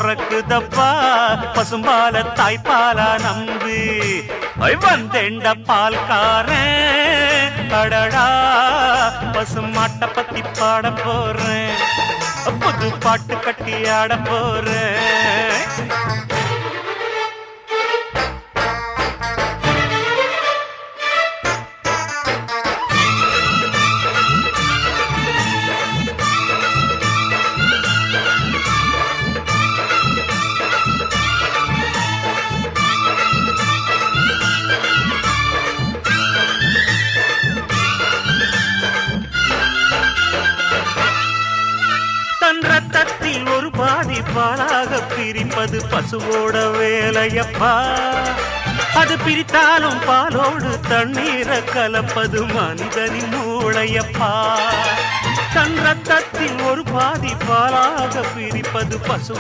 பொறக்குதப்பா பசும்பால தாய்ப்பாலா நம்பு வந்தேண்ட பால்காரன் அடடா பசுமாட்ட பத்தி பாட போறேன் புது பாட்டு கட்டி ஆட போறேன் ரத்தத்தில் ஒரு பாதி பாலாக பிரிப்பது பசுவோட வேலையப்பா அது பிரித்தாலும் பாலோடு தண்ணீரை கலப்பது மனிதனின் மூளையப்பா தன் ரத்தத்தில் ஒரு பாதி பாலாக பிரிப்பது பசு